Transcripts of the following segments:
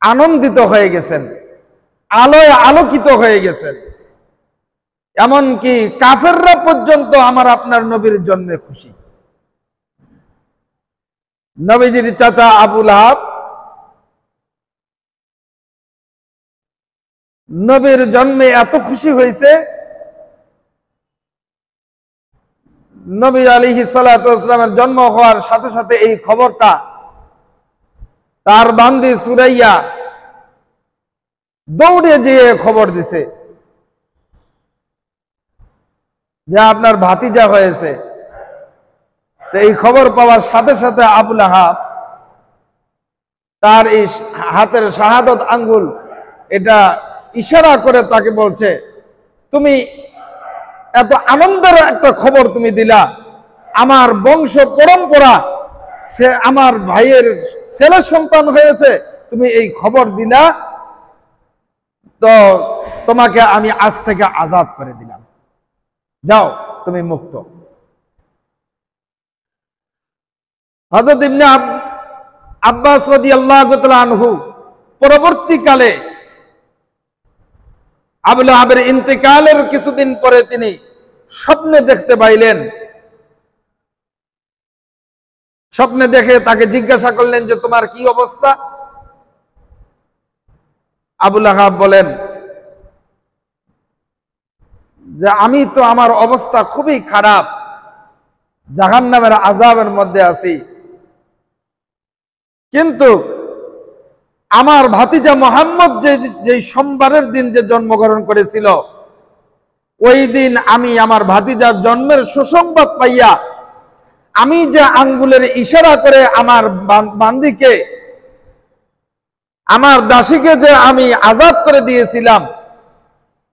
আনন্দিত হয়ে গেছেন, আলোয় আলোকিত হয়ে গেছেন। এমনকি কাফেররা পর্যন্ত আমার আপনার নবীর জন্মে খুশি। নবীজির চাচা আবু লাহাব নবীর জন্মে এত খুশি হয়েছে, নবী আলাইহিস সালাতু ওয়াস সালামের জন্ম হওয়ার সাথে সাথে এই খবরটা তার বান্দি সুরাইয়া দৌড়ে যেয়ে খবর দিছে যে আপনার ভাতিজা হয়েছে। তো এই খবর পাওয়ার সাথে সাথে আবু লাহাব তার এই হাতের শাহাদত আঙ্গুল এটা ইশারা করে তাকে বলছে, তুমি এত আনন্দের একটা খবর তুমি দিলা, আমার বংশ পরম্পরা আমার ভাইয়ের ছেলে সন্তান হয়েছে, তুমি এই খবর দিলা, তো তোমাকে আমি আজ থেকে আজাদ করে দিলাম, যাও তুমি মুক্ত। হযরত ইবনে আব্বাস রাদিয়াল্লাহু তাআলা আনহু পরবর্তীকালে আবু লাহাবের ইন্তেকালের কিছুদিন পরে তিনি স্বপ্নে দেখতে পাইলেন। স্বপ্নে দেখে তাকে জিজ্ঞাসা করলেন যে তোমার কি অবস্থা? আবু লাহাব বলেন যে আমি তো আমার অবস্থা খুবই খারাপ, জাহান্নামের আযাবের মধ্যে আছি, কিন্তু আমার ভাতিজা মুহাম্মদ যে সোমবারের দিন যে জন্মগ্রহণ করেছিল, ওই দিন আমি আমার ভাতিজার জন্মের সুসংবাদ পাইয়া আমি যে আঙ্গুলের ইশারা করে আমার বান্দিকে, আমার দাসীকে যে আমি আজাদ করে দিয়েছিলাম,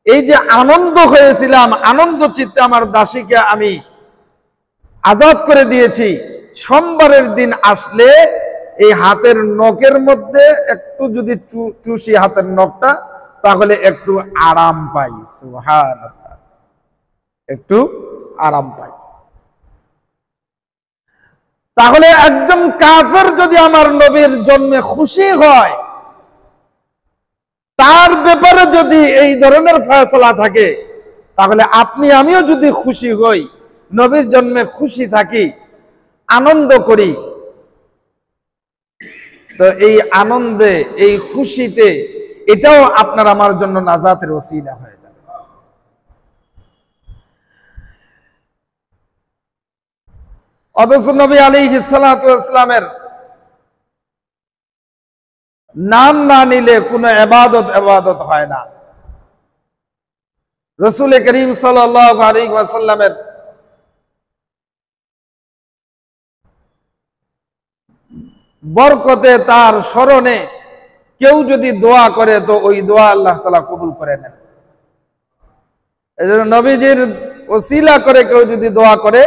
এই যে আনন্দ হয়েছিলাম, আনন্দ চিত্তে আমার দাসীকে আমি আজাদ করে দিয়েছি, সোমবারের দিন আসলে এই হাতের নখের মধ্যে একটু যদি চুষি হাতের নখটা, তাহলে একটু আরাম পাই। সুবহানাল্লাহ, একটু আরাম পাই। তাহলে একজন কাফের যদি আমার নবীর জন্মে খুশি হয়, তার ব্যাপারে যদি এই ধরনের ফয়সালা থাকে, তাহলে আপনি আমিও যদি খুশি হই, নবীর জন্মে খুশি থাকি, আনন্দ করি, তো এই আনন্দে, এই খুশিতে এটাও আপনার আমার জন্য নাজাতের ওসিলা হয়ে যাবে। অথচ নবী আলাইহিস সালাতু ওয়াস সালামের নাম না নিলে কোনো ইবাদত হয় না। রাসূল করিম সাল্লাল্লাহু আলাইহি ওয়াসাল্লামের বরকতে, তার স্মরণে কেউ যদি দোয়া করে, তো ওই দোয়া আল্লাহ তাআলা কবুল করে নেন। এজন্য নবীজির ওসিলা করে কেউ যদি দোয়া করে,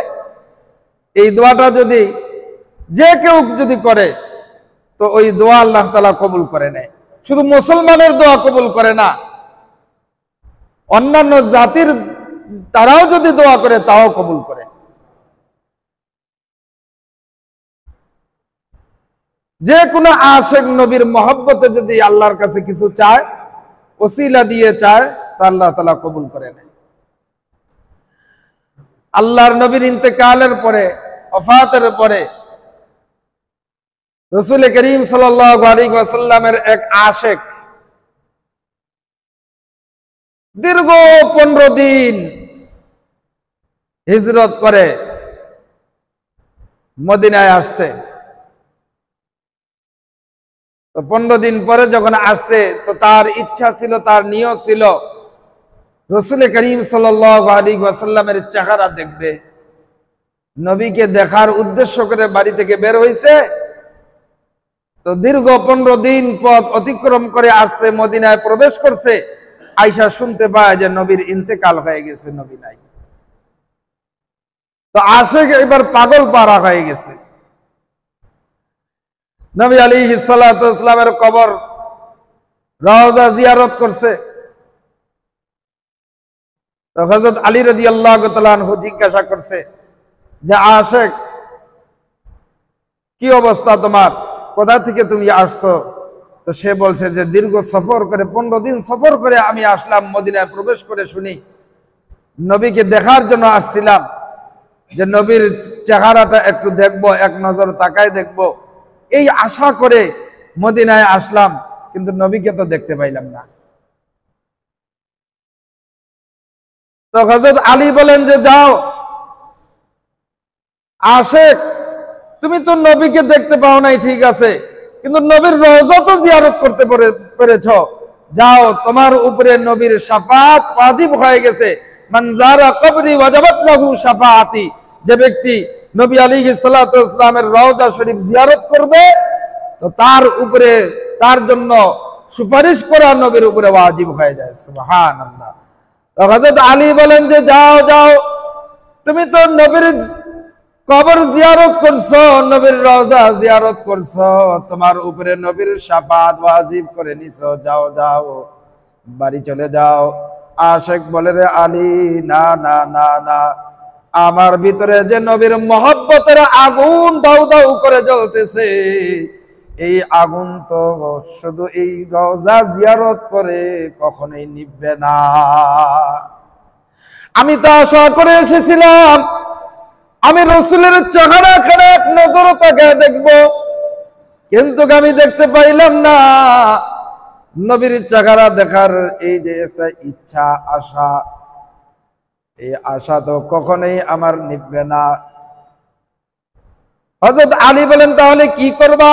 এই দোয়াটা যদি যে কেউ যদি করে, তো ওই দোয়া আল্লাহ তাআলা কবুল করে নেয়। শুধু মুসলমানের দোয়া কবুল করে না, অন্যান্য জাতির তারাও যদি দোয়া করে, তাও কবুল করে। যে কোনো আশিক নবীর মহব্বতে যদি আল্লাহর কাছে কিছু চায়, ওসিলা দিয়ে চায়, তা আল্লাহ তাআলা কবুল করে নেয়। আল্লাহর নবীর ইন্তেকালের পরে, ওফাতের পরে, রাসূল করিম সাল্লাল্লাহু আলাইহি ওয়াসাল্লামের এক আশিক দীর্ঘ 15 দিন হিজরত করে মদিনায় আসছে। তো 15 দিন পরে যখন আসছে, তো তার ইচ্ছা ছিল, তার নিয়ত ছিল রাসূল করিম সাল্লাল্লাহু আলাইহি ওয়াসাল্লামের চেহারা দেখবে। নবীকে দেখার উদ্দেশ্য করে বাড়ি থেকে বের হইছে। তো দীর্ঘ 15 দিন পথ অতিক্রম করে আসছে, মদিনায় প্রবেশ করছে। আয়েশা শুনতে পায় যে নবীর ইন্তেকাল হয়ে গেছে, নবী নাই। তো আশিক এবার পাগল পারা হয়ে গেছে। নবী আলাইহিস সালাতু ওয়াস সালামের কবর, রওজা জিয়ারত করছে। তো হযরত আলী রাদিয়াল্লাহু তাআলা আনহু জিজ্ঞাসা করছে যে আশিক, কি অবস্থা তোমার, কোথা থেকে তুমি আসছো? তো সে বলছে যে দীর্ঘ সফর করে 15 দিন সফর করে আমি আসলাম, মদিনায় প্রবেশ করে শুনি নবীকে দেখার জন্য আসছিলাম, যে নবীর চেহারাটা একটু দেখবো, এক নজর তাকায় দেখবো, এই আশা করে মদিনায় আসলাম, কিন্তু নবীকে তো দেখতে পাইলাম না। তো হযরত আলী বলেন যে যাও আশেক, তুমি তো নবীকে দেখতে পাও নাই ঠিক আছে, কিন্তু নবীর রওজা তো জিয়ারত করতে পেরেছ, যাও, তোমার উপরে নবীর শাফাত ওয়াজিব হয়ে গেছে। মান যারা কবরি ওয়াজাবাত লাহু শাফাআতি, যে ব্যক্তি নবী আলাইহিস সালাতু ওয়াস সালামের রওজা শরীফ জিয়ারত করবে, তো তার উপরে, তার জন্য সুপারিশ করা নবীর উপরে ওয়াজিব হয়ে যায়। সুবহানাল্লাহ। তো হযরত আলী বলেন যে যাও যাও, তুমি তো নবীর কবর জিয়ারত করছো, নবীর রওজা জিয়ারত করছো, তোমার উপরে নবীর শাফাত ওয়াজিব করে নিছো, যাও যাও বাড়ি চলে যাও। আশেক বলে রে আলী, না না না না, আমার ভিতরে যে নবীর মহব্বতের আগুন দাউ দাউ করে জ্বলতেছে, এই আগুন তো শুধু এই রওজা জিয়ারত করে কখনোই নিভবে না। আমি তো আশা করে এসেছিলাম আমি রাসূলের চেহারা খানে এক নজর তাকায় দেখবো, কিন্তু আমি দেখতে পাইলাম না। নবীর চেহারা দেখার এই যে একটা ইচ্ছা, আশা, এই আশা তো কখনোই আমার নিভবে না। হযরত আলী বলেন তাহলে কি করবা?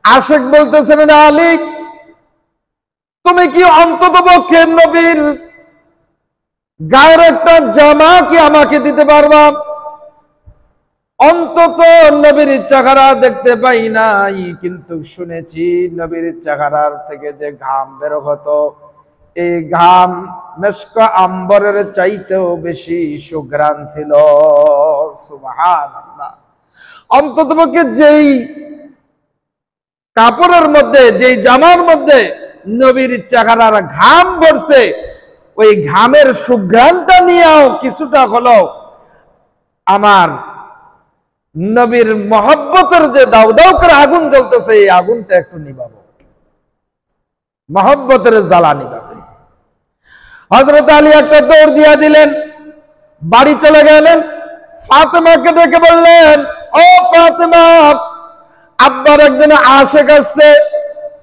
আশেক বলতেছেন, আলী তুমি কি অন্তত পক্ষে নবীর গায়ের একটা জামা কি আমাকে দিতে পারবা? অন্তত নবীর চেহারা দেখতে পাই নাই, কিন্তু শুনেছি নবীর চেহারার থেকে যে ঘাম বের হতো, এই ঘাম মেশক আম্বরের চাইতেও বেশি সুঘ্রাণ ছিল। সুবহানাল্লাহ। অন্ততপক্ষে যেই কাপড়ের মধ্যে, যেই জামার মধ্যে নবীর চেহারার ঘাম পড়ছে, ওই ঘামের সুঘ্রাণটা নিয়েও কিছুটা হলো আমার নবীর মহব্বতের যে দাউ দাউ করে আগুন জ্বলতেছে, এই আগুনটা একটু নিভাবো, মহব্বতের জ্বালা নিভাবে। হযরত আলী একটা দৌড় দিয়া দিলেন, বাড়ি চলে গেলেন, ফাতেমাকে ডেকে বললেন, ও ফাতেমা, আব্বার একজন আশেক আসছে,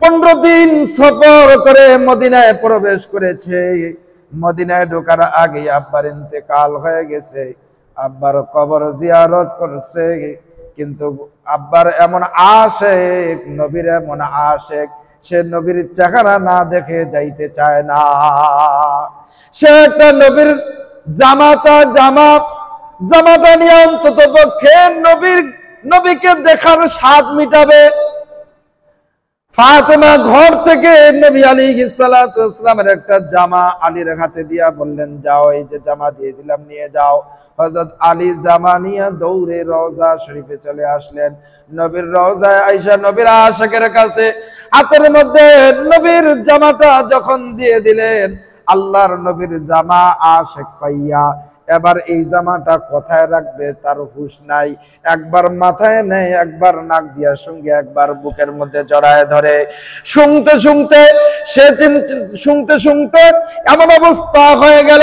15 দিন সফর করে মদিনায় প্রবেশ করেছে, মদিনায় ঢোকার আগে আব্বার ইন্তেকাল হয়ে গেছে, আব্বার কবর জিয়ারত করছে, কিন্তু আব্বার এমন আশেক, নবীর এমন আশেক, সে নবীর চেহারা না দেখে যাইতে চায় না। সে একটা নবীর জামা চায়, জামাটা নিয়ে অন্তত পক্ষে নবীকে দেখার স্বাদ মিটাবে। ফাতেমা ঘর থেকে নবী আলাইহিস সালাতু ওয়াস সালামের একটা জামা আলীর হাতে দিয়া বললেন, যাও, এই যে জামা দিয়ে দিলাম, নিয়ে যাও। হযরত আলী জামা নিয়ে দৌড়ে রওজা শরীফে চলে আসলেন। নবীর রওজায় আয়েশা নবীর আশিকের কাছে হাতের মধ্যে নবীর জামাটা যখন দিয়ে দিলেন, আল্লাহর নবীর জামা আশিক পাইয়া এবার এই জামাটা কোথায় রাখবে তার হুঁশ নাই। একবার মাথায় নেয়, একবার নাক দিয়া সঙ্গে, একবার বুকের মধ্যে জড়ায় ধরে। শুনতে শুনতে এমন অবস্থা হয়ে গেল,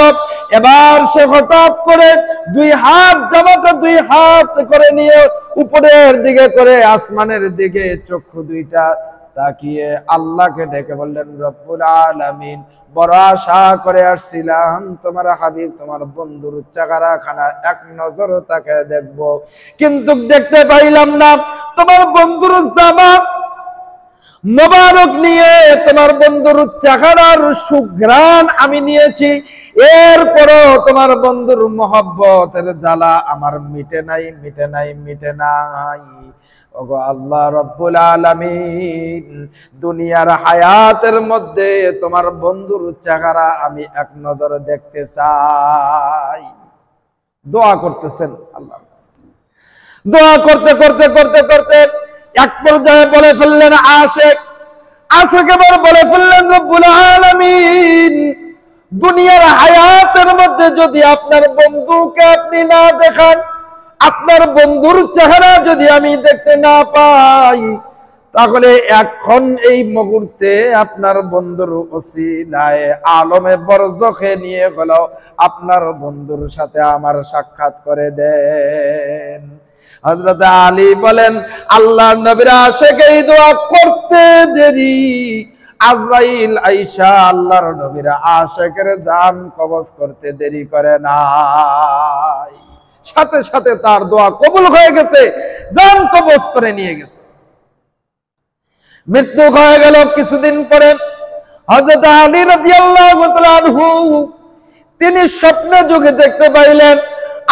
এবার সে হঠাৎ করে জামাটা দুই হাত করে নিয়ে উপরের দিকে করে আসমানের দিকে চক্ষু দুইটা তাকিয়ে আল্লাহকে ডেকে বললেন, রব্বুল আলামিন, বড় আশা করে আসছিলাম তোমার হাবিব, তোমার বন্ধুর চেহারা খানা এক নজর তাকায় দেখবো, কিন্তু দেখতে পাইলাম না। তোমার বন্ধুর জামা মোবারক নিয়ে তোমার বন্ধুর চেহারার সুঘ্রাণ আমি নিয়েছি, এরপরও তোমার বন্ধুর মহব্বতের জ্বালা আমার মিটে নাই। ওগো আল্লাহ রব্বুল আলামিন, দুনিয়ার হায়াতের মধ্যে তোমার বন্ধুর চেহারা আমি এক নজর দেখতে চাই। দোয়া করতেছেন আল্লাহর কাছে। দোয়া করতে করতে করতে করতে এক পর্যায়ে বলে ফেললেন আশেক এবার বলে ফেললেন, রব্বুল আলামিন, দুনিয়ার হায়াতের মধ্যে যদি আপনার বন্ধুকে আপনি না দেখান, আপনার বন্ধুর চেহারা যদি আমি দেখতে না পাই, তাহলে এখন এই মুহূর্তে আপনার বন্ধুর ওসিলায় আলমে বরজখে নিয়ে হলো আপনার বন্ধুর সাথে আমার সাক্ষাৎ করে দেন। হযরত আলী বলেন, আল্লাহর নবীর আশিক এই দোয়া করতে দেরি, আজরাইল আয়েশা আল্লাহর নবীর আশিকের জান কবজ করতে দেরি করে নাই, সাথে সাথে তার দোয়া কবুল হয়ে গেছে, জান কবজ করে নিয়ে গেছে। মৃত্যু হয়ে গেল কিছুদিন পরে হযরত আলী রাদিয়াল্লাহু তাআলা আনহু তিনি স্বপ্নে যুগে দেখতে পাইলেন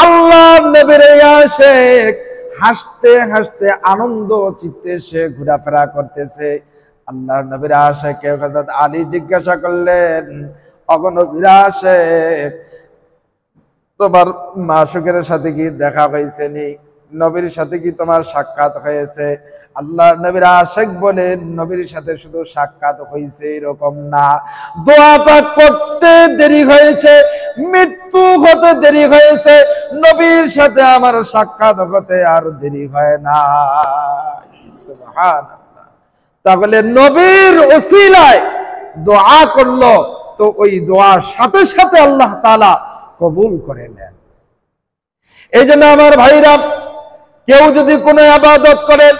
আল্লাহর নবীর আশিক হাসতে হাসতে আনন্দ চিত্তে সে ঘোরাফেরা করতেছে। আল্লাহর নবীর আশিক হযরত আলী জিজ্ঞাসা করলেন, ওগো নবীর আশিক, তোমার মাশুকের সাথে কি দেখা হয়েছে নি? নবীর সাথে কি তোমার সাক্ষাৎ হয়েছে? আল্লাহর নবীর আশিক বলেন, নবীর সাথে শুধু সাক্ষাৎ হয়েছে এরকম না, দোয়াটা করতে দেরি হয়েছে, মৃত্যু হতে দেরি হয়েছে, নবীর সাথে আমার সাক্ষাৎ হতে আর দেরি হয় না। সুবহানাল্লাহ। তাহলে নবীর ওসিলায় দোয়া করলো তো ওই দোয়ার সাথে সাথে আল্লাহ তাআলা কবুল করে নেন। এই জন্য আমার ভাইরা, কেউ যদি কোনো ইবাদত করেন,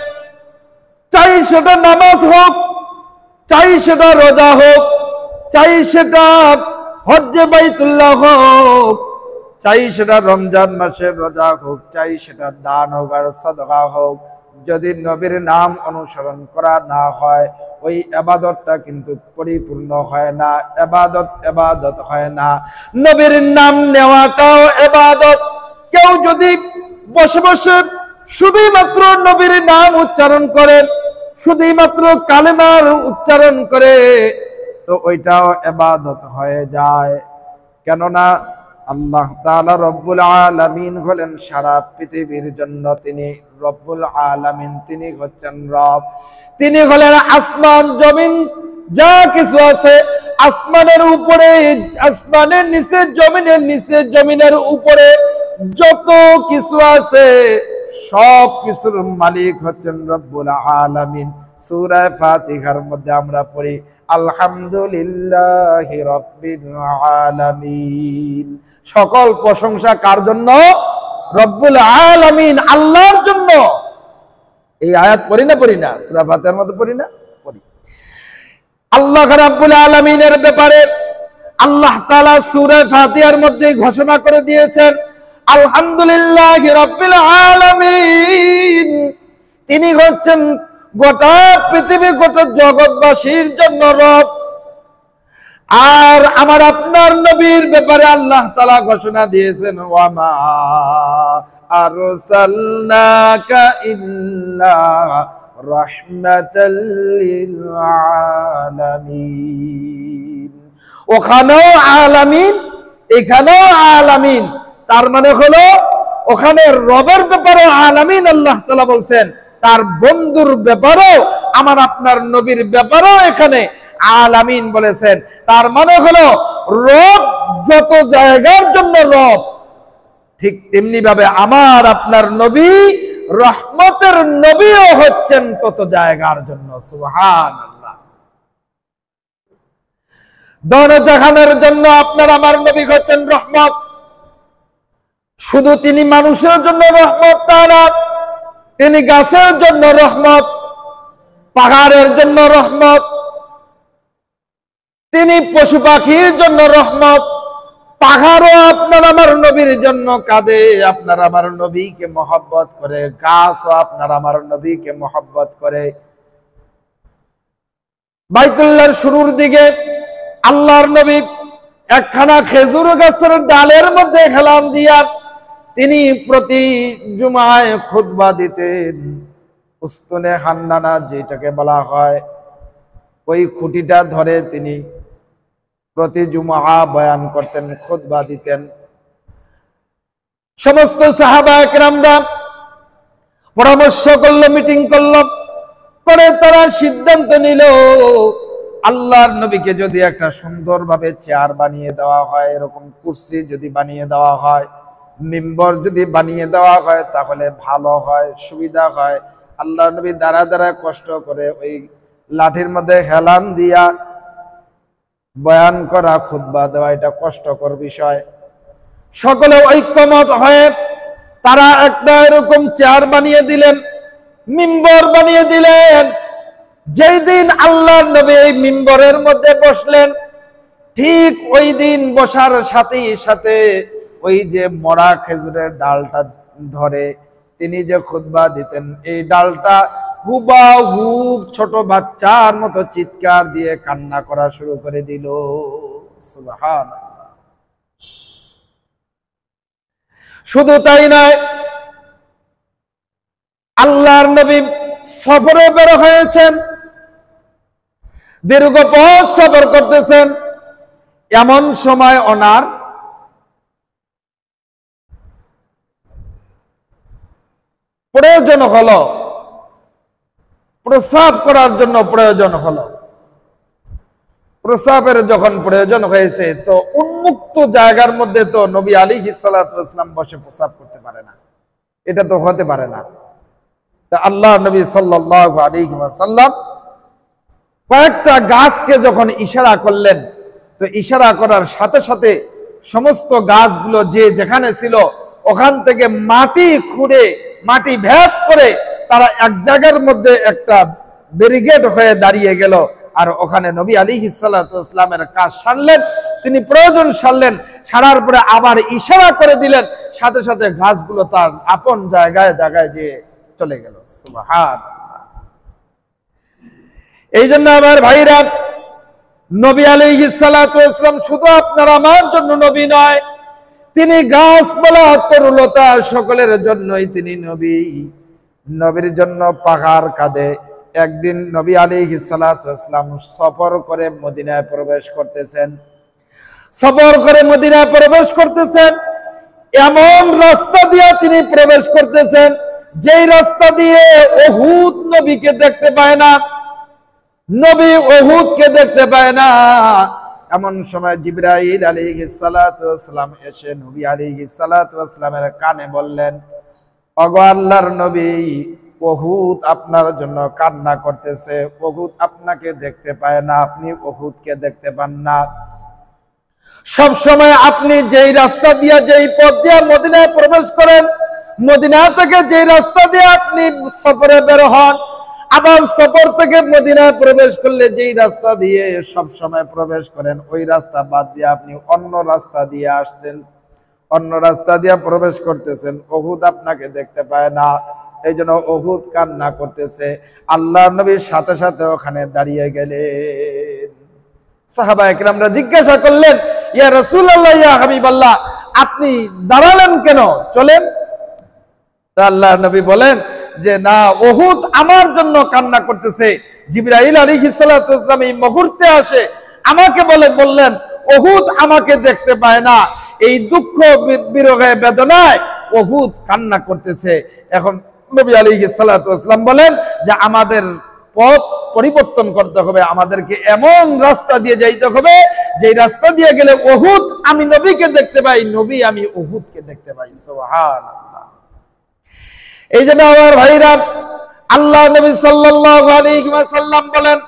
চাই সেটা নামাজ হোক, চাই সেটা রোজা হোক, চাই সেটা হজ্জে বাইতুল্লাহ হোক, চাই সেটা রমজান মাসের রোজা হোক, চাই সেটা দান হোক আর সাদকা হোক, যদি নবীর নাম অনুসরণ করা না হয় ওই ইবাদতটা কিন্তু পরিপূর্ণ হয় না, ইবাদত হয় না। নবীর নাম নেওয়াটাও ইবাদত। কেউ যদি বসে বসে শুধুই মাত্র নবীর নাম উচ্চারণ করে, শুধুই মাত্র কালেমার উচ্চারণ করে, তো ওইটাও ইবাদত হয়ে যায়। কেননা আল্লাহ তাআলা রব্বুল আলামিন হলেন সারা পৃথিবীর জন্য তিনি রব্বুল আলামিন, তিনি হচ্ছেন রব, তিনি হলেন আসমান জমিন যা কিছু আছে, আসমানের উপরে, আসমানের নিচে, জমিনের নিচে, জমিনের উপরে যত কিছু আছে সব কিছুর মালিক হচ্ছেন রব্বুল আলামিন। সূরা ফাতিহার মধ্যে আমরা পড়ি আলহামদুলিল্লাহি রাব্বিল আলামিন। সকল প্রশংসা কার জন্য? রব্বুল আলামিন, আল্লাহর জন্য। এই আয়াত পড়ি না সূরা ফাতিহার মধ্যে পড়ি না? পড়ি। আল্লাহ রাব্বুল আলামিনের ব্যাপারে আল্লাহ তাআলা সূরা ফাতিহার মধ্যে ঘোষণা করে দিয়েছেন আলহামদুলিল্লাহি রাব্বিল আলামিন। তিনি হচ্ছেন গোটা পৃথিবী, গোটা জগৎবাসীর জন্য রব। আর আমার আপনার নবীর ব্যাপারে আল্লাহ তাআলা ঘোষণা দিয়েছেন ওয়ামা আরসালনাকা ইল্লা রাহমাতাল লিল আলামিন। ওখানেও আলামিন, এখানেও আলামিন। তার মানে হলো ওখানে রবের ব্যাপারে আলামিন আল্লাহ তাআলা বলছেন, তার বন্ধুর ব্যাপারেও আমার আপনার নবীর ব্যাপারেও এখানে আলামিন বলেছেন। তার মানে হলো রব যত জায়গার জন্য রব, ঠিক তেমনি ভাবে আমার আপনার নবী রহমতের নবীও হচ্ছেন তত জায়গার জন্য। সুবহানাল্লাহ। দনজাহানের জন্য আপনার আমার নবী হচ্ছেন রহমত। শুধু তিনি মানুষের জন্য রহমত তা না, তিনি গাছের জন্য রহমত, পাহাড়ের জন্য রহমত, তিনি পশু পাখির জন্য রহমত। পাহাড়ও আপনার আমার নবীর জন্য কাঁদে, আপনার আমার নবীকে মহব্বত করে, গাছও আপনার আমার নবীকে মহব্বত করে। বাইতুল্লাহর শুরুর দিকে আল্লাহর নবী একখানা খেজুর গাছের ডালের মধ্যে হেলান দিয়া তিনি প্রতি জুমায় খুতবা দিতেন। উস্তুনে হান্নানা যেটাকে বলা হয়, ওই খুঁটিটা ধরে তিনি প্রতি জুমআ বয়ান করতেন, খুতবা দিতেন। সমস্ত সাহাবা একরামরা পরামর্শ করলো, মিটিং করলো, করে তারা সিদ্ধান্ত নিল আল্লাহর নবীকে যদি একটা সুন্দরভাবে চেয়ার বানিয়ে দেওয়া হয়, এরকম কুরসি যদি বানিয়ে দেওয়া হয়, মিম্বর যদি বানিয়ে দেওয়া হয় তাহলে ভালো হয়, সুবিধা হয়। আল্লাহ নবী দাঁড়া দাঁড়া কষ্ট করে ওই লাঠির মধ্যে হেলান দিয়া বয়ান করা, খুতবা দেওয়া এটা কষ্টকর বিষয়। সকলে ঐক্যমত হয়ে তারা একটা এরকম চেয়ার বানিয়ে দিলেন, মিম্বর বানিয়ে দিলেন। যেই দিন আল্লাহর নবী এই মিম্বরের মধ্যে বসলেন, ঠিক ওই দিন বসার সাথে সাথে ওই যে মরা খেজুরের ডালটা ধরে তিনি যে খুতবা দিতেন, এই ডালটা হুবাহুব ছোট বাচ্চার মতো চিৎকার দিয়ে কান্না করা শুরু করে দিল। সুবহানাল্লাহ। শুধু তাই নয়, আল্লাহর নবী সফরে বের হয়েছেন, দীর্ঘ পথ সফর করতেছেন। এমন সময় ওনার প্রয়োজন হলো, প্রস্রাব করার জন্য প্রয়োজন হলো। প্রস্রাবের যখন প্রয়োজন হয়েছে, তো উন্মুক্ত জায়গার মধ্যে তো নবী আলাইহিস সালাতু ওয়াস সালাম বসে প্রস্রাব করতে পারে না, এটা তো হতে পারে না। তা আল্লাহ নবী সাল্লাল্লাহু আলাইহি ওয়াসাল্লাম কয়েকটা গাছকে যখন ইশারা করলেন, তো ইশারা করার সাথে সাথে সমস্ত গাছগুলো যে যেখানে ছিল ওখান থেকে মাটি খুঁড়ে, মাটি ভেদ করে তারা এক জায়গার মধ্যে একটা ব্যারিকেড হয়ে দাঁড়িয়ে গেল। আর ওখানে নবী আলাইহিস সালাতু ওয়াস সালামের কাজ সারলেন, তিনি প্রয়োজন সারলেন। সারার পরে আবার ইশারা করে দিলেন, সাথে সাথে গাছগুলো তার আপন জায়গায় জায়গায় যে চলে গেল। সুবহানাল্লাহ। এই জন্য আমার ভাইরা, নবী আলাইহিস সালাতু ওয়াস সালাম শুধু আপনার আমার জন্য নবী নয়, তিনি গাছপালা তরুলতা সকলের জন্যই তিনি নবী। নবীর জন্য পাহাড় কাঁদে। একদিন নবী আলাইহিস সালাতু ওয়াস সালাম সফর করে মদিনায় প্রবেশ করতেছেন। সফর করে মদিনায় প্রবেশ করতেছেন, এমন রাস্তা দিয়ে তিনি প্রবেশ করতেছেন যেই রাস্তা দিয়ে উহুদ নবীকে দেখতে পায় না, নবী উহুদকে দেখতে পায় না। এমন সময় জিবরাইল আলাইহিস সালাতু ওয়াস সালাম এসে নবী আলাইহিস সালাতু ওয়াস সালামের কানে বললেন, ওগো আল্লাহর নবী, উহুদ আপনার জন্য কান্না করতেছে, উহুদ আপনাকে দেখতে পায় না, আপনি উহুদকে দেখতে পান না। সব সময় আপনি যেই রাস্তা দিয়ে, যেই পথ দিয়ে মদিনায় প্রবেশ করেন, মদিনা থেকে যেই রাস্তা দিয়ে আপনি সফরে বের হন, আবার সফর থেকে মদিনায় প্রবেশ করলে যেই রাস্তা দিয়ে সব সময় প্রবেশ করেন, ওই রাস্তা বাদ দিয়ে আপনি অন্য রাস্তা দিয়ে আসছেন, অন্য রাস্তা দিয়ে প্রবেশ করতেছেন। উহুদ আপনাকে দেখতে পায় না, এই জন্য উহুদ কান্না করতেছে। আল্লাহর নবীর সাথে সাথে ওখানে দাঁড়িয়ে গেলেন। সাহাবায়ে কেরামরা জিজ্ঞাসা করলেন, ইয়া রাসূলুল্লাহ, ইয়া হাবিবাল্লাহ, আপনি দাঁড়ালেন কেন, চলেন। তা আল্লাহর নবী বলেন যে না, উহুদ আমার জন্য কান্না করতেছে। জিবরাইল আলাইহিস সালাতু ওয়াস সালাম এই মুহূর্তে আসে আমাকে বললেন, উহুদ আমাকে দেখতে পায় না, এই দুঃখ বিরহে বেদনায় উহুদ কান্না করতেছে। এখন নবী আলাইহিস সালাতু ওয়াস সালাম বলেন যে আমাদের পথ পরিবর্তন করতে হবে, আমাদেরকে এমন রাস্তা দিয়ে যাইতে হবে যে রাস্তা দিয়ে গেলে উহুদ আমি নবীকে দেখতে পাই, নবী আমি উহুদকে দেখতে পাই। সুবহানাল্লাহ। এই জন্য আমার ভাইরা, আল্লাহ নবী সাল্লাল্লাহু আলাইহি ওয়াসাল্লাম বলেন,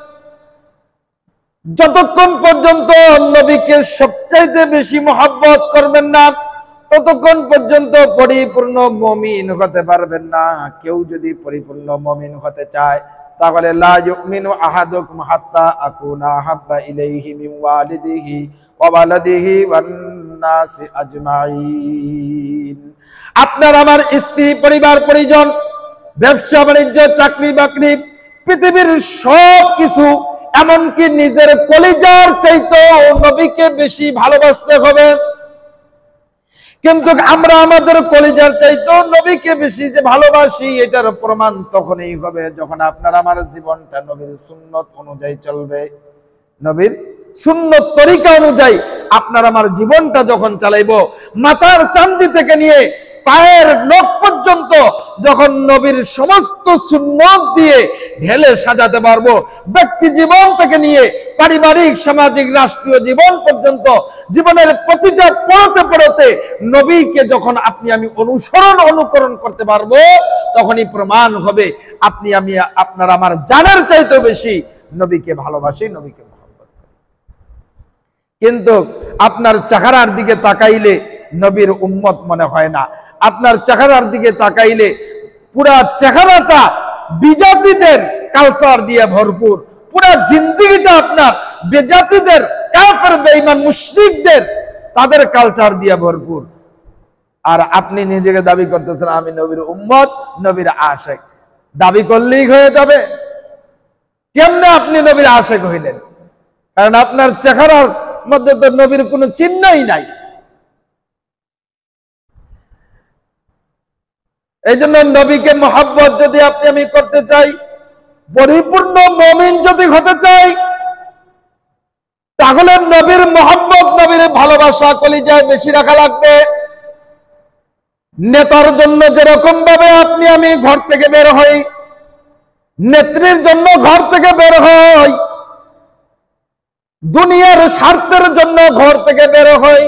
যতক্ষণ পর্যন্ত নবীকে সবচাইতে বেশি মহব্বত করবেন না, ততক্ষণ পর্যন্ত পরিপূর্ণ মুমিন হতে পারবেন না। কেউ যদি পরিপূর্ণ মুমিন হতে চায়, তাহলে লা ইউমিনু আহাদুকুম হাত্তা আকুনা হাব্বা ইলাইহি মিন ওয়ালিদিহি ওয়া ওয়ালাদিহি ওয়ান নাসি আজমাইন। আপনার আমার স্ত্রী, পরিবার পরিজন, ব্যবসা বাণিজ্য, চাকরি বাকরি, পৃথিবীর সব কিছু, এমনকি নিজের কলিজার চাইতেও নবীকে বেশি ভালোবাসতে হবে। কিন্তু আমরা আমাদের কলিজার চাইতেও নবীকে বেশি যে ভালোবাসি, এটার প্রমাণ তখনই হবে যখন আপনার আমার জীবনটা নবীর সুন্নত অনুযায়ী চলবে। নবীর সুন্নত তরিকা অনুযায়ী আপনার আমার জীবনটা যখন চালাইবো, মাথার চান্দি থেকে নিয়ে পায়ের নখ পর্যন্ত যখন নবীর সমস্ত সুন্নত দিয়ে ঢেলে সাজাতে পারবো, ব্যক্তি জীবন থেকে নিয়ে পারিবারিক, সামাজিক, রাষ্ট্রীয় জীবন পর্যন্ত জীবনের প্রতিটা পড়তে পড়তে নবীকে যখন আপনি আমি অনুকরণ করতে পারবো, তখনই প্রমাণ হবে আপনি আমি আপনার আমার জানার চাইতে বেশি নবীকে ভালোবাসি, নবীকে মহব্বত করি। কিন্তু আপনার চেহারার দিকে তাকাইলে নবীর উম্মত মনে হয় না। আপনার চেহারার দিকে তাকাইলে পুরা চেহারাটা বিজাতিদের কালচার দিয়ে ভরপুর, পুরা জিন্দেগিটা আপনার বেজাতিদের, কাফের, বেঈমান, মুশরিকদের তাদের কালচার দিয়ে ভরপুর। আর আপনি নিজেকে দাবি করতেছেন আমি নবীর উম্মত, নবীর আশিক। দাবি করলেই হয়ে যাবে? কেমনে আপনি নবীর আশিক হইলেন? কারণ আপনার চেহারার মধ্যে তো নবীর কোনো চিহ্নই নাই। এই জন্য নবীকে মহব্বত যদি আপনি আমি করতে চাই, পরিপূর্ণ মুমিন যদি হতে চাই, তাহলে নবীর মহব্বত, নবীর ভালোবাসা কলিজায় বেশি রাখা লাগবে। নেতার জন্য যেরকম ভাবে আপনি আমি ঘর থেকে বের হই, নেত্রীর জন্য ঘর থেকে বের হই, দুনিয়ার স্বার্থের জন্য ঘর থেকে বের হই,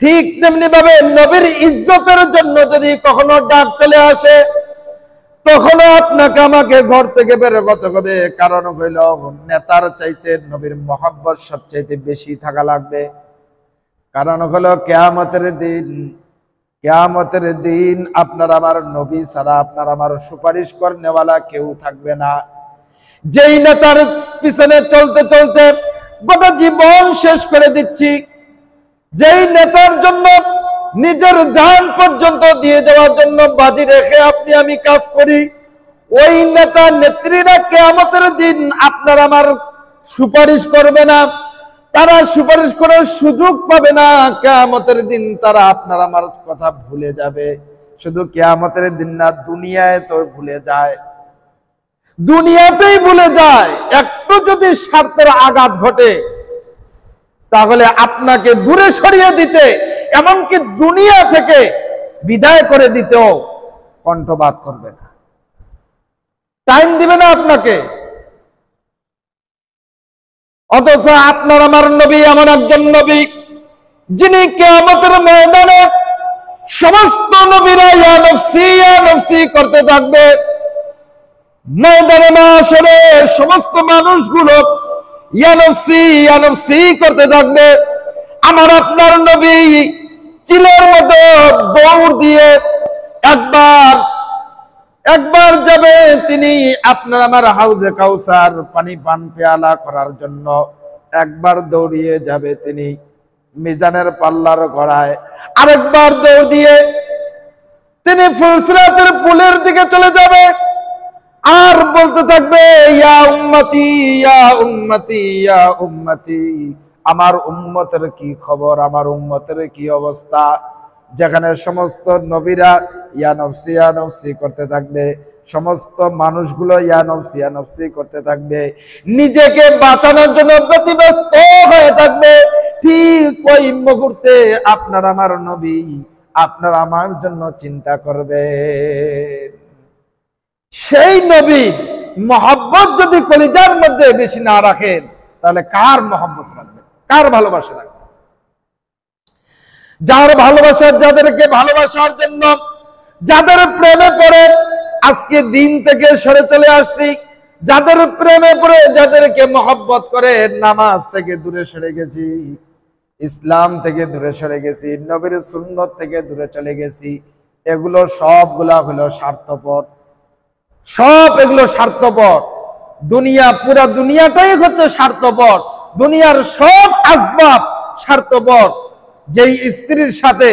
ঠিক তেমনি ভাবে নবীর ইজ্জতের জন্য যদি কখনো ডাক চলে আসে, তখনও আপনাকে আমাকে ঘর থেকে বের হতে হবে। কারণ হইল নেতার চাইতে নবীর মহব্বত সবচাইতে বেশি থাকা লাগবে। কারণ হলো কিয়ামতের দিন আপনার আমার নবী ছাড়া আপনার আমার সুপারিশ করনেওয়ালা কেউ থাকবে না। যেই নেতার পিছনে চলতে চলতে গোটা জীবন শেষ করে দিচ্ছি, যেই নেতার জন্য নিজের জান পর্যন্ত দিয়ে যাওয়ার জন্য বাজি রেখে আপনি আমি কাজ করি, ওই নেতা নেত্রীরা কিয়ামতের দিন আপনার আমার সুপারিশ করবে না, তারা সুপারিশ করার সুযোগ পাবে না। কিয়ামতের দিন তারা আপনার আমার কথা ভুলে যাবে। শুধু কিয়ামতের দিন না, দুনিয়ায় তো ভুলে যায়, দুনিয়াতেই ভুলে যায়। একটু যদি স্বার্থের আঘাত ঘটে, তাহলে আপনাকে দূরে সরিয়ে দিতে, এমনকি দুনিয়া থেকে বিদায় করে দিতেও কণ্ঠপাত করবে না, টাইম দিবে না আপনাকে। অথচ আপনার আমার নবী এমন একজন নবী, যিনি কিয়ামতের ময়দানে সমস্ত নবীরা ইয়া নফসি ইয়া নফসি করতে থাকবে। ময়দানে মাশরে সমস্ত মানুষগুলো ইয়া নফসি ইয়া নফসি করতে থাকবে। আমার আপনার নবী চিলের মতো দৌড় দিয়ে একবার যাবে তিনি আপনার আমার হাউজে কাউসার পানি পান পেয়ালা করার জন্য, একবার দৌড়িয়ে যাবে তিনি মিজানের পাল্লার গড়ায়, আরেকবার দৌড় দিয়ে তিনি ফুলসিরাতের পুলের দিকে চলে যাবে, আর বলতে থাকবে ইয়া উম্মতি ইয়া উম্মতি ইয়া উম্মতি, আমার উম্মতের কি খবর, আমার উম্মতের কি অবস্থা। যেখানে সমস্ত নবীরা ইয়া নফসি করতে থাকবে, সমস্ত মানুষগুলো ইয়া নফসি করতে থাকবে, নিজেকে বাঁচানোর জন্য ব্যতিব্যস্ত হয়ে থাকবে। ঠিক ওই মুহূর্তে আপনার আমার নবী আপনার আমার জন্য চিন্তা করবে। সেই নবীর মহব্বত যদি কলিজার মধ্যে বেশি না রাখেন, তাহলে কার মহব্বত রাখবেন, কার ভালোবাসা রাখবেন? যার ভালোবাসা, যাদেরকে ভালোবাসার জন্য, যাদের প্রেমে পড়ে আজকে দিন থেকে সরে চলে আসছি, যাদের প্রেমে পড়ে যাদেরকে মহব্বত করে নামাজ থেকে দূরে সরে গেছি, ইসলাম থেকে দূরে সরে গেছি, নবীর সুন্নত থেকে দূরে চলে গেছি, এগুলো সবগুলা হলো স্বার্থপর। সব এগুলো স্বার্থপর। দুনিয়া, পুরা দুনিয়াটাই হচ্ছে স্বার্থপর। দুনিয়ার সব আসবাব স্বার্থপর। যেই স্ত্রীর সাথে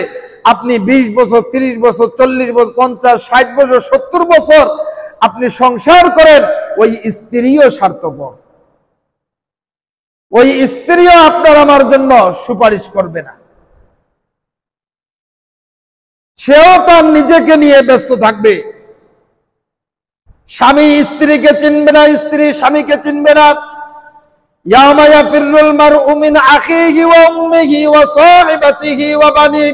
আপনি 20 বছর, 30 বছর, 40 বছর, 50, 60 বছর, 70 বছর আপনি সংসার করেন, ওই স্ত্রীও স্বার্থপর। ওই স্ত্রীও আপনার আমার জন্য সুপারিশ করবে না। সেও তার নিজেকে নিয়ে ব্যস্ত থাকবে। স্বামী স্ত্রীকে চিনবে না, স্ত্রী স্বামীকে চিনবে না। ইয়াউমা ইয়াফিরুল মারউ মিন আখিহি ওয়া উম্মিহি ওয়া সাহিবাতিহি ওয়া বানিহি।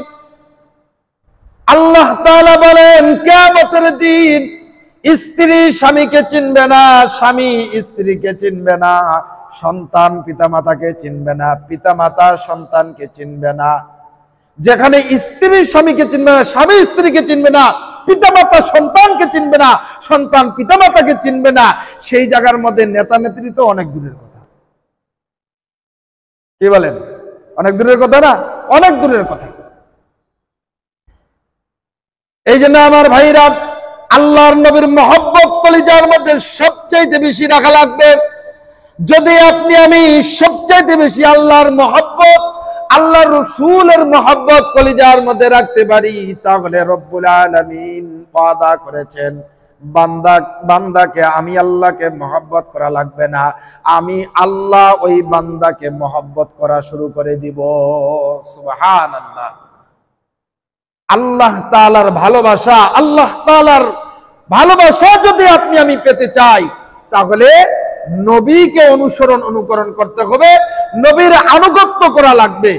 আল্লাহ তাআলা বলেন কিয়ামতের দিন স্ত্রী স্বামীকে চিনবে না, স্বামী স্ত্রীকে চিনবে না, সন্তান পিতামাতাকে চিনবে না, পিতামাতা সন্তানকে চিনবে না। যেখানে স্ত্রী স্বামীকে চিনবে না, স্বামী স্ত্রীকে চিনবে না, পিতামাতা সন্তানকে চিনবে না, সন্তান পিতামাতাকে চিনবে না, সেই জায়গার মধ্যে নেতা নেত্রী তো অনেক দূরের কথা। কি বলেন? অনেক দূরের কথা না? অনেক দূরের কথা। এই জন্য আমার ভাইরা, আল্লাহর নবীর মহব্বত কলিজার মধ্যে সবচাইতে বেশি রাখা লাগবে। যদি আপনি আমি সবচাইতে বেশি আল্লাহর মহব্বত, আল্লাহর রাসূলের মহব্বত কলিজার মধ্যে রাখতে পারি, তাহলে রব্বুল আলামিন ওয়াদা করেছেন বান্দাকে আমি আল্লাহকে মহব্বত করা লাগবে না, আমি আল্লাহ ওই বান্দাকে মহব্বত করা শুরু করে দিব। সুবহানাল্লাহ। আল্লাহ তাআলার ভালোবাসা, আল্লাহ তাআলার ভালোবাসা যদি আপনি আমি পেতে চাই, তাহলে নবীকে অনুকরণ করতে হবে, নবীর আনুগত্য করা লাগবে।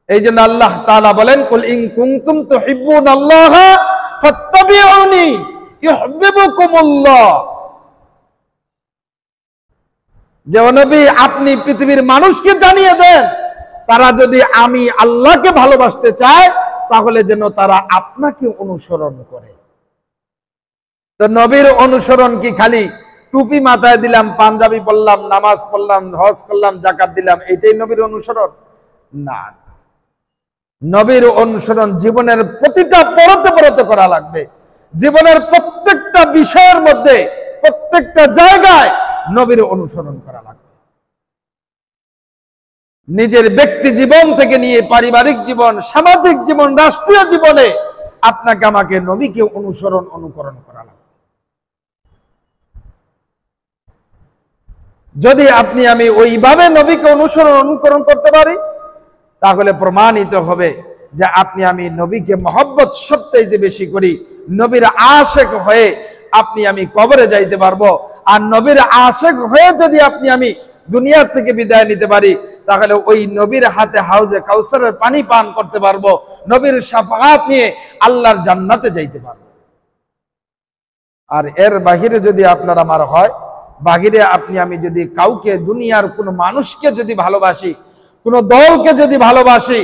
এই জন্য আল্লাহ তাআলা বলেন, কুল ইন কুনতুম তুহিব্বুনাল্লাহ ফাত্তাবিউনি ইউহিব্বুকুমুল্লাহ। যে নবী আপনি পৃথিবীর মানুষকে জানিয়ে দেন, তারা যদি আমি আল্লাহকে ভালোবাসতে চায়, তাহলে যেন তারা আপনাকে অনুসরণ করে। তো নবীর অনুসরণ কি খালি টুপি মাথায় দিলাম, পাঞ্জাবি পরলাম, নামাজ পড়লাম, হজ করলাম, যাকাত দিলাম, এটাই নবীর অনুসরণ? না, নবীর অনুসরণ জীবনের প্রতিটা পরতে পরতে করা লাগবে। জীবনের প্রত্যেকটা বিষয়ের মধ্যে, প্রত্যেকটা জায়গায় নবীর অনুসরণ করা লাগবে। নিজের ব্যক্তি জীবন থেকে নিয়ে পারিবারিক জীবন, সামাজিক জীবন, রাষ্ট্রীয় জীবনে আপনাকে আমাকে নবীকে অনুকরণ করা লাগবে। যদি আপনি আমি ওইভাবে নবীকে অনুকরণ করতে পারি, তাহলে প্রমাণিত হবে যে আপনি আমি নবীকে মহব্বত সবচাইতে বেশি করি। নবীর আশেক হয়ে আপনি আমি কবরে যাইতে পারবো। আর নবীর আশেক হয়ে যদি আপনি আমি দুনিয়ার থেকে বিদায় নিতে পারি, তাহলে ওই নবীর হাতে হাউজে কাউসারের পানি পান করতে পারবো, নবীর শাফাআত নিয়ে আল্লাহর জান্নাতে যাইতে পারবো। আর এর বাহিরে যদি আপনার আমার হয়, বাহিরে আপনি আমি যদি কাউকে, দুনিয়ার কোনো মানুষকে যদি ভালোবাসি, কোনো দলকে যদি ভালোবাসি,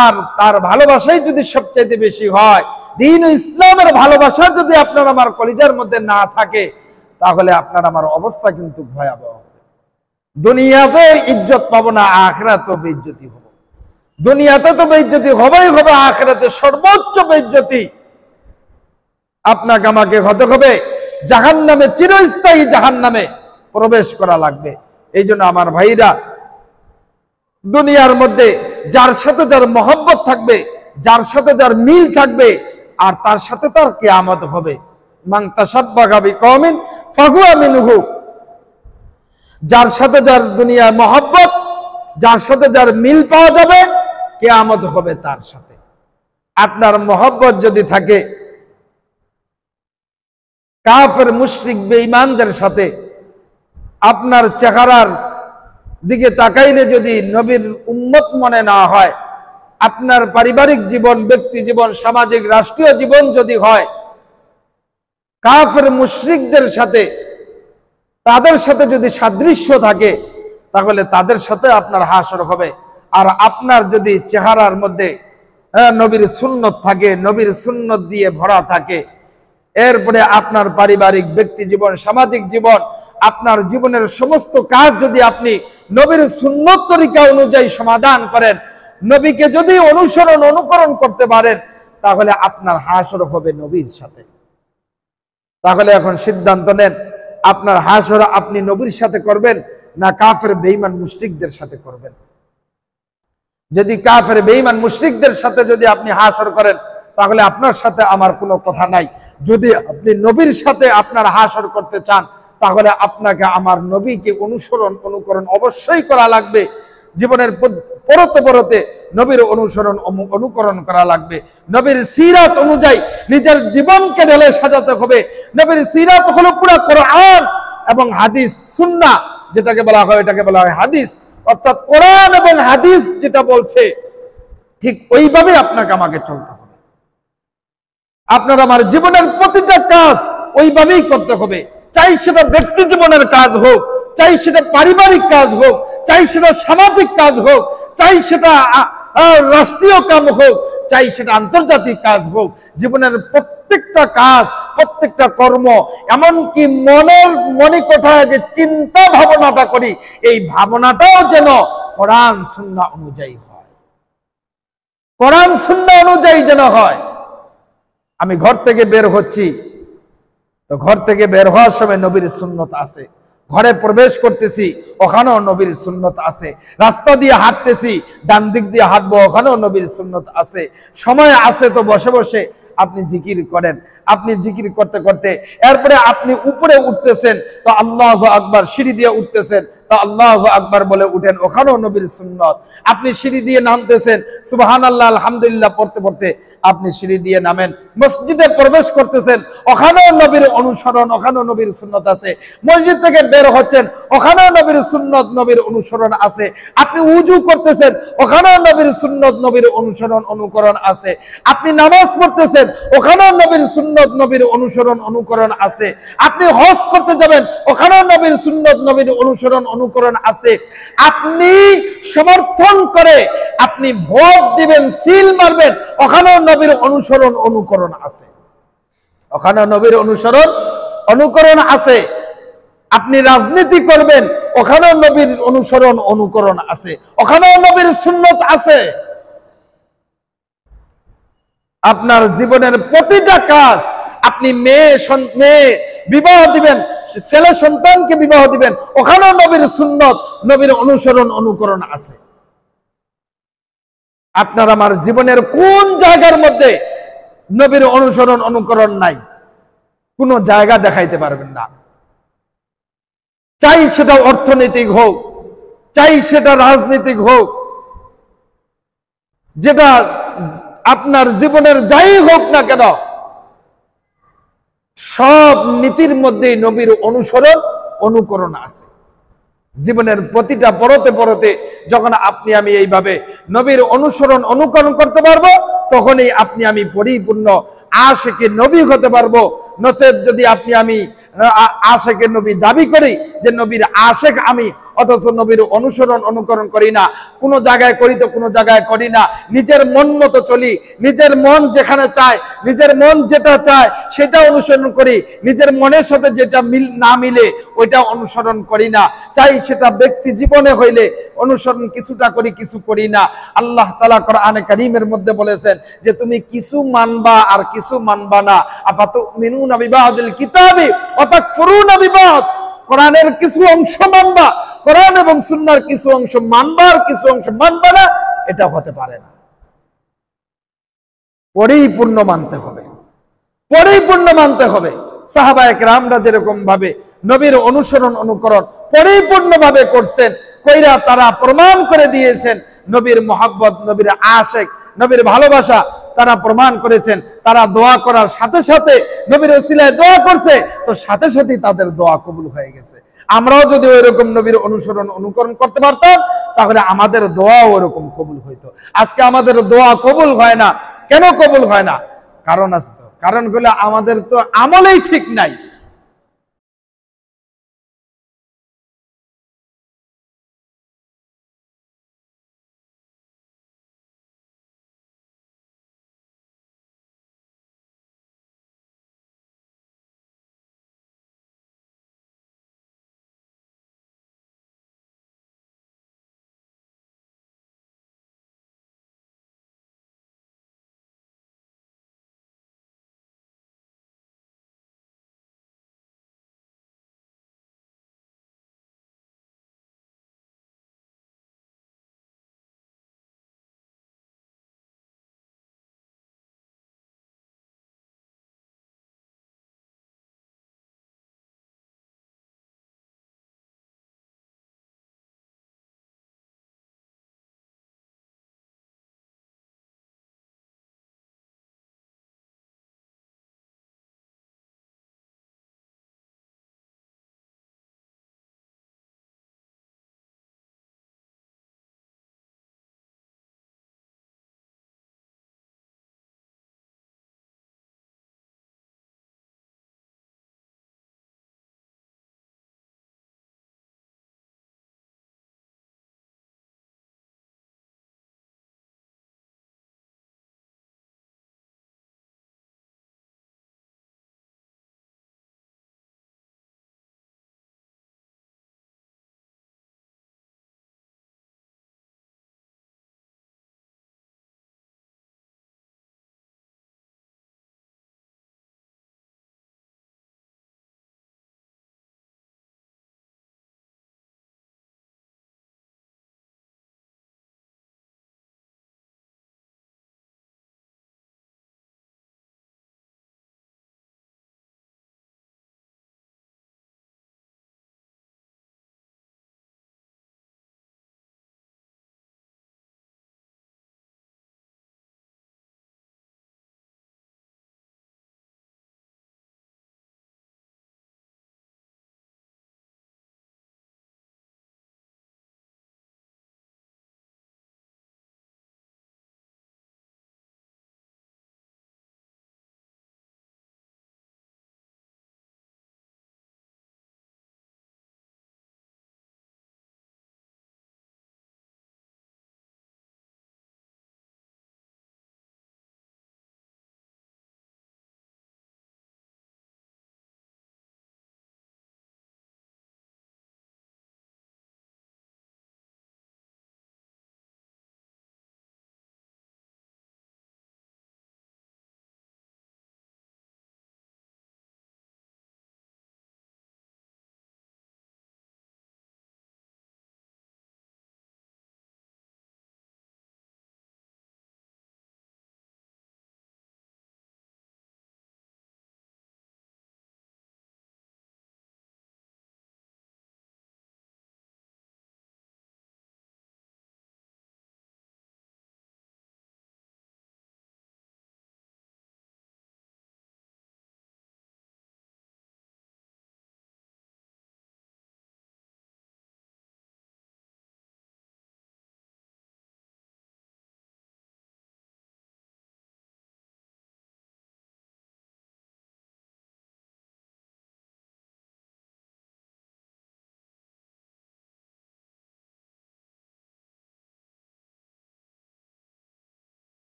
আর তার ভালোবাসাই যদি সবচাইতে বেশি হয়, দ্বীন ইসলামের ভালোবাসা যদি আপনার আমার কলিজার মধ্যে না থাকে, তাহলে আপনার আমার অবস্থা কিন্তু ভয়াবহ। দুনিয়াতে ইজ্জত পাবো না, আখিরাতে বেইজ্জতি হব। দুনিয়াতে তো বেইজ্জতি হবেই হবে, আখিরাতে সর্বোচ্চ বেইজ্জতি আপনাকে আমাকে হতে হবে। জাহান্নামে, চিরস্থায়ী জাহান্নামে প্রবেশ করা লাগবে। এই জন্য আমার ভাইরা, দুনিয়ার মধ্যে যার সাথে যার মহব্বত থাকবে, যার সাথে যার মিল থাকবে, আর তার সাথে তার কিয়ামত হবে। মান তাশাব্বাহা বিকওমিন ফাহুয়া মিনহু। যার সাথে যার দুনিয়ার মহব্বত, যার সাথে যার মিল পাওয়া যাবে, কিয়ামত হবে তার সাথে। আপনার মহব্বত যদি থাকে কাফের, মুশরিক, বেঈমানদের সাথে, আপনার চেহারার দিকে তাকাইলে যদি নবীর উম্মত মনে না হয়, আপনার পারিবারিক জীবন, ব্যক্তি জীবন, সামাজিক রাষ্ট্রীয় জীবন যদি হয় কাফের মুশরিকদের সাথে, তাদের সাথে যদি সাদৃশ্য থাকে, তাহলে তাদের সাথে আপনার হাসর হবে। আর আপনার যদি চেহারার মধ্যে নবীর সুন্নত থাকে, নবীর সুন্নত দিয়ে ভরা থাকে, এরপরে আপনার পারিবারিক, ব্যক্তি জীবন, সামাজিক জীবন, আপনার জীবনের সমস্ত কাজ যদি আপনি নবীর সুন্নত তরিকা অনুযায়ী সমাধান করেন, নবীকে যদি অনুকরণ করতে পারেন, তাহলে আপনার হাসর হবে নবীর সাথে। তাহলে এখন সিদ্ধান্ত নেন, আপনার হাসর আপনি নবীর সাথে করবেন না কাফের বেঈমান মুশরিকদের সাথে করবেন। যদি কাফের বেঈমান মুশরিকদের সাথে যদি আপনি হাসর করেন, তাহলে আপনার সাথে আমার কোনো কথা নাই। যদি আপনি নবীর সাথে আপনার হাসর করতে চান, তাহলে আপনাকে আমার নবীকে অনুকরণ অবশ্যই করা লাগবে। জীবনের পরতে পরতে নবীর অনুকরণ করা লাগবে। নবীর সিরাত অনুযায়ী নিজের জীবনকে ঢেলে সাজাতে হবে। নবীর সিরাত হলো পুরো কোরআন এবং হাদিস, সুন্নাহ যেটাকে বলা হয়, এটাকে বলা হয় হাদিস। অর্থাৎ কোরআন এবং হাদিস যেটা বলছে, ঠিক ওইভাবে আপনাকে আমাকে চলতে হবে। আপনার আমার জীবনের প্রতিটা কাজ ওইভাবেই করতে হবে, চাই সেটা ব্যক্তি জীবনের কাজ হোক, চাই সেটা পারিবারিক কাজ হোক, চাই সেটা সামাজিক কাজ হোক, চাই সেটা রাষ্ট্রীয় কাম হোক, চাই সেটা আন্তর্জাতিক কাজ হোক। জীবনের প্রত্যেকটা কাজ, প্রত্যেকটা কর্ম, এমনকি মনে কোঠায় যে চিন্তা ভাবনাটা করি, এই ভাবনাটাও যেন কোরআন সুন্নাহ অনুযায়ী হয়, কোরআন সুন্নাহ অনুযায়ী যেন হয়। আমি ঘর থেকে বের হচ্ছি, তো ঘর থেকে বের হওয়ার সময় নবীর সুন্নত আছে। ঘরে প্রবেশ করতেছি, ওখানেও নবীর সুন্নত আছে। রাস্তা দিয়ে হাঁটতেছি, ডান দিক দিয়ে হাঁটবো, ওখানেও নবীর সুন্নত আছে। সময় আছে তো বসে বসে আপনি জিকির করেন। আপনি জিকির করতে করতে এরপরে আপনি উপরে উঠতেছেন, তো আল্লাহু আকবার, সিঁড়ি দিয়ে উঠতেছেন, তো আল্লাহু আকবার বলে উঠেন, ওখানেও নবীর সুন্নত। আপনি সিঁড়ি দিয়ে নামতেছেন, সুবহানাল্লাহ আলহামদুলিল্লাহ পড়তে পড়তে আপনি সিঁড়ি দিয়ে নামেন। মসজিদে প্রবেশ করতেছেন, ওখানেও নবীর অনুসরণ, ওখানেও নবীর সুন্নত আছে। মসজিদ থেকে বের হচ্ছেন, ওখানেও নবীর সুন্নত, নবীর অনুসরণ আছে। আপনি উজু করতেছেন, ওখানেও নবীর সুন্নত, নবীর অনুসরণ অনুকরণ আছে। আপনি নামাজ পড়তেছেন, ওখানেও নবীর সুন্নত, নবীর অনুসরণ অনুকরণ আছে। আপনি হজ করতে যাবেন, ওখানেও নবীর সুন্নত, নবীর অনুসরণ অনুকরণ আছে। আপনি সমর্থন করে আপনি ভোট দিবেন, সিল মারবেন, ওখানেও নবীর অনুসরণ অনুকরণ আছে, ওখানেও নবীর অনুসরণ অনুকরণ আছে। আপনি রাজনীতি করবেন, ওখানেও নবীর অনুসরণ অনুকরণ আছে, ওখানেও নবীর সুন্নত আছে। আপনার জীবনের প্রতিটা কাজ, আপনি মেয়ে বিবাহ দিবেন, ছেলে সন্তানকে বিবাহ দিবেন, ওখানেও নবীর সুন্নত, নবীর অনুসরণ অনুকরণ আছে। আপনার আমার জীবনের কোন জায়গার মধ্যে নবীর অনুসরণ অনুকরণ নাই? কোন জায়গা দেখাইতে পারবেন না। চাই সেটা অর্থনৈতিক হোক, চাই সেটা রাজনৈতিক হোক, যেটা আপনার জীবনের যাই হোক না কেন, সব নীতির মধ্যেই নবীর অনুসরণ অনুকরণ আছে। জীবনের প্রতিটা পরতে পরতে যখন আপনি আমি এইভাবে নবীর অনুসরণ অনুকরণ করতে পারবো, তখনই আপনি আমি পরিপূর্ণ আশিকে নবী হতে পারবো। নচেত যদি আপনি আমি আশিকে নবী দাবি করি যে নবীর আশিক আমি, অথচ নবীর অনুসরণ অনুকরণ করি না, কোনো জায়গায় করি তো কোনো জায়গায় করি না, নিজের মন মতো চলি, নিজের মন যেখানে চায়, নিজের মন যেটা চায় সেটা অনুসরণ করি, নিজের মনের সাথে যেটা না মিলে ওইটা অনুসরণ করি না। চাই সেটা ব্যক্তি জীবনে হইলে অনুসরণ কিছুটা করি, কিছু করি না। আল্লাহ তাআলা কোরআনে কারীমের মধ্যে বলেছেন যে তুমি কিছু মানবা আর কিছু মানবা না। আফাতুমিনুনা বিবাদিল কিতাবি ওয়া তাকফুরুনা বিবাদ। কোরআনের কিছু অংশ মানবা, কোরআন এবং সুন্নাহর কিছু অংশ মানবা আর কিছু অংশ মানবা না, এটা হতে পারে না। পরিপূর্ণ মানতে হবে, পরিপূর্ণ মানতে হবে। সাহাবায়ে কেরামরা যেরকম ভাবে নবীর অনুসরণ অনুকরণ পরিপূর্ণ ভাবে করছেন, কইরা তারা প্রমাণ করে দিয়েছেন নবীর মহব্বত, নবীর আশিক, নবীর ভালোবাসা তারা প্রমাণ করেছেন। তারা দোয়া করার সাথে সাথে নবীর ওসিলায় দোয়া করছে, তো সাথে সাথেই তাদের দোয়া কবুল হয়ে গেছে। আমরাও যদি ওইরকম নবীর অনুসরণ অনুকরণ করতে পারতাম, তাহলে আমাদের দোয়াও ওরকম কবুল হইতো। আজকে আমাদের দোয়া কবুল হয় না। কেন কবুল হয় না? কারণ আছে তো, কারণগুলো আমাদের তো আমলেই ঠিক নাই।